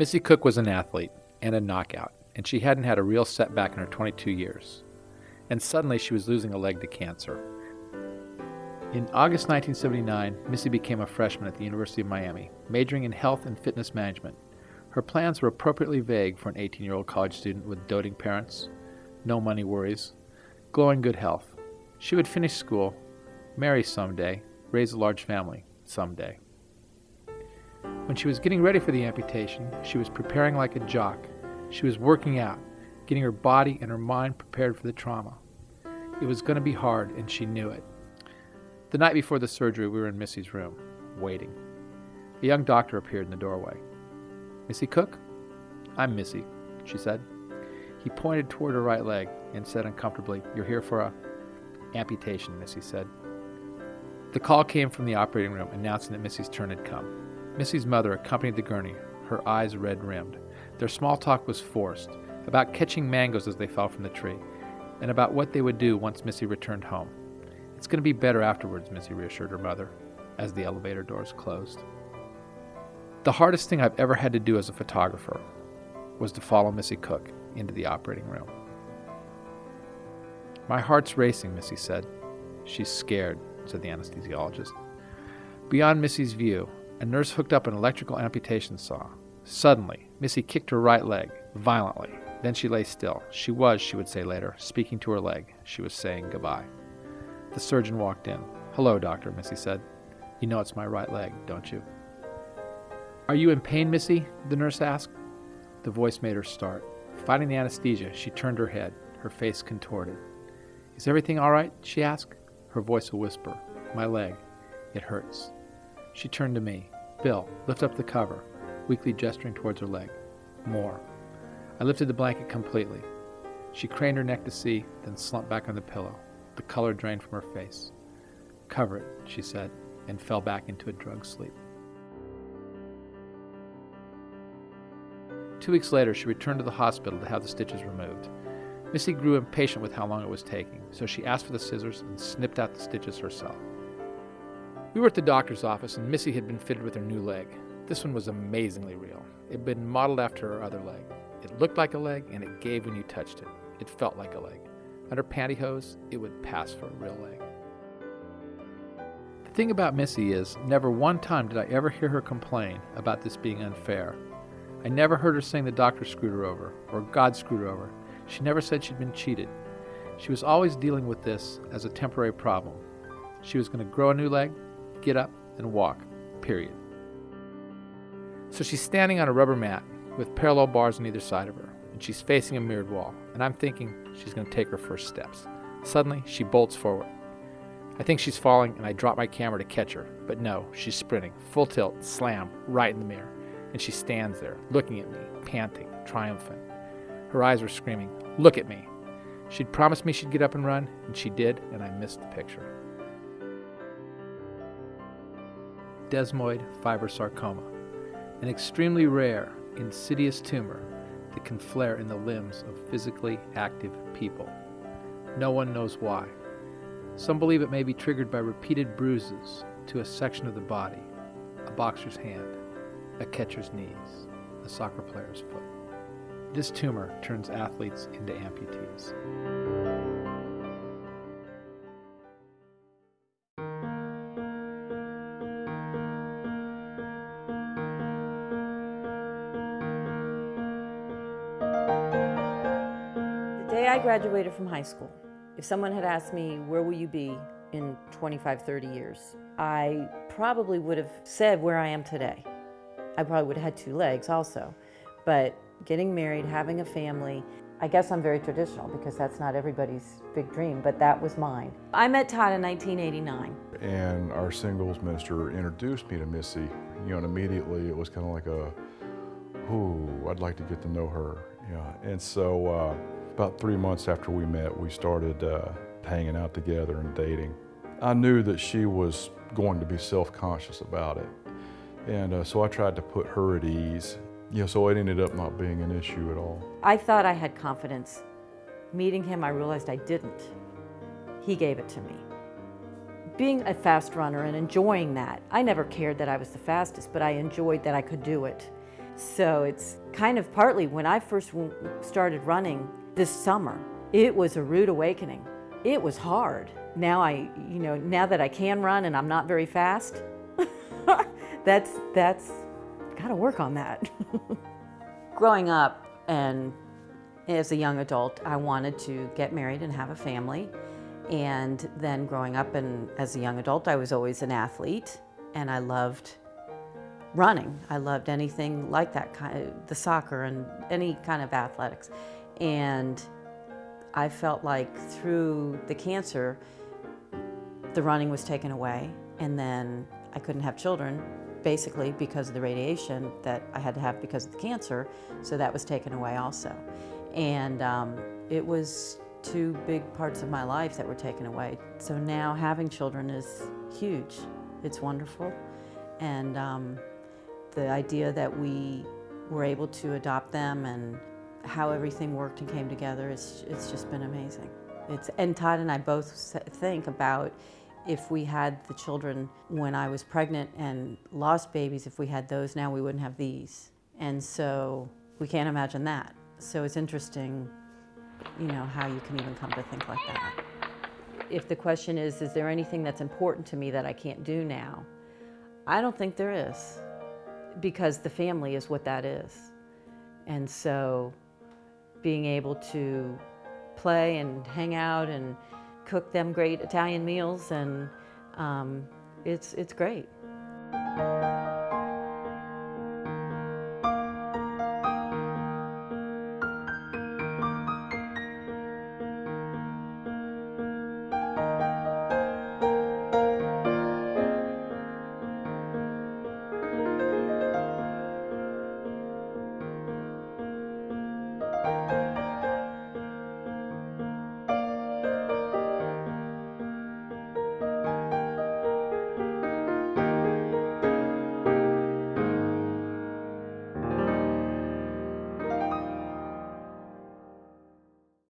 Missy Koch was an athlete and a knockout, and she hadn't had a real setback in her 22 years. And suddenly she was losing a leg to cancer. In August 1979, Missy became a freshman at the University of Miami, majoring in health and fitness management. Her plans were appropriately vague for an 18-year-old college student with doting parents, no money worries, glowing good health. She would finish school, marry someday, raise a large family someday. When she was getting ready for the amputation, she was preparing like a jock. She was working out, getting her body and her mind prepared for the trauma. It was going to be hard, and she knew it. The night before the surgery, we were in Missy's room, waiting. A young doctor appeared in the doorway. "Missy Koch?" "I'm Missy," she said. He pointed toward her right leg and said uncomfortably, "You're here for a amputation," Missy said. The call came from the operating room announcing that Missy's turn had come. Missy's mother accompanied the gurney, her eyes red-rimmed. Their small talk was forced, about catching mangoes as they fell from the tree, and about what they would do once Missy returned home. "It's going to be better afterwards," Missy reassured her mother, as the elevator doors closed. The hardest thing I've ever had to do as a photographer was to follow Missy Koch into the operating room. "My heart's racing," Missy said. "She's scared," said the anesthesiologist. Beyond Missy's view, a nurse hooked up an electrical amputation saw. Suddenly, Missy kicked her right leg, violently. Then she lay still. She would say later, speaking to her leg. She was saying goodbye. The surgeon walked in. "Hello, doctor," Missy said. "You know it's my right leg, don't you?" "Are you in pain, Missy?" the nurse asked. The voice made her start. Fighting the anesthesia, she turned her head, her face contorted. "Is everything all right?" she asked, her voice a whisper. "My leg. It hurts." She turned to me. "Bill, lift up the cover," weakly gesturing towards her leg. "More." I lifted the blanket completely. She craned her neck to see, then slumped back on the pillow. The color drained from her face. "Cover it," she said, and fell back into a drugged sleep. 2 weeks later, she returned to the hospital to have the stitches removed. Missy grew impatient with how long it was taking, so she asked for the scissors and snipped out the stitches herself. We were at the doctor's office, and Missy had been fitted with her new leg. This one was amazingly real. It had been modeled after her other leg. It looked like a leg, and it gave when you touched it. It felt like a leg. Under pantyhose, it would pass for a real leg. The thing about Missy is, never one time did I ever hear her complain about this being unfair. I never heard her saying the doctor screwed her over, or God screwed her over. She never said she'd been cheated. She was always dealing with this as a temporary problem. She was going to grow a new leg, get up, and walk, period. So she's standing on a rubber mat with parallel bars on either side of her, and she's facing a mirrored wall, and I'm thinking she's going to take her first steps. Suddenly, she bolts forward. I think she's falling, and I drop my camera to catch her, but no, she's sprinting, full tilt, slam, right in the mirror, and she stands there, looking at me, panting, triumphant. Her eyes were screaming, "Look at me!" She'd promised me she'd get up and run, and she did, and I missed the picture. Desmoid fibrosarcoma, an extremely rare, insidious tumor that can flare in the limbs of physically active people. No one knows why. Some believe it may be triggered by repeated bruises to a section of the body, a boxer's hand, a catcher's knees, a soccer player's foot. This tumor turns athletes into amputees. The day I graduated from high school, if someone had asked me, where will you be in 25, 30 years, I probably would have said where I am today. I probably would have had 2 legs also, but getting married, having a family, I guess I'm very traditional because that's not everybody's big dream, but that was mine. I met Todd in 1989. And our singles minister introduced me to Missy, and immediately it was kind of like I'd like to get to know her. And so about 3 months after we met, we started hanging out together and dating. I knew that she was going to be self-conscious about it. And so I tried to put her at ease, so it ended up not being an issue at all. I thought I had confidence. Meeting him, I realized I didn't. He gave it to me. Being a fast runner and enjoying that, I never cared that I was the fastest, but I enjoyed that I could do it. So it's kind of partly when I first started running this summer, it was a rude awakening. It was hard. Now now that I can run and I'm not very fast, that's gotta work on that. Growing up and as a young adult, I wanted to get married and have a family. And then growing up and as a young adult, I was always an athlete and I loved running. I loved anything like that, the soccer and any kind of athletics. And I felt like through the cancer, the running was taken away, and then I couldn't have children, basically because of the radiation that I had to have because of the cancer, so that was taken away also. And it was two big parts of my life that were taken away. So now having children is huge. It's wonderful. And the idea that we were able to adopt them and how everything worked and came together, it's just been amazing. And Todd and I both think about if we had the children when I was pregnant and lost babies, if we had those now, we wouldn't have these. And so we can't imagine that. So it's interesting, how you can even come to think like that. If the question is there anything that's important to me that I can't do now? I don't think there is, because the family is what that is. And so being able to play and hang out and cook them great Italian meals, and it's great.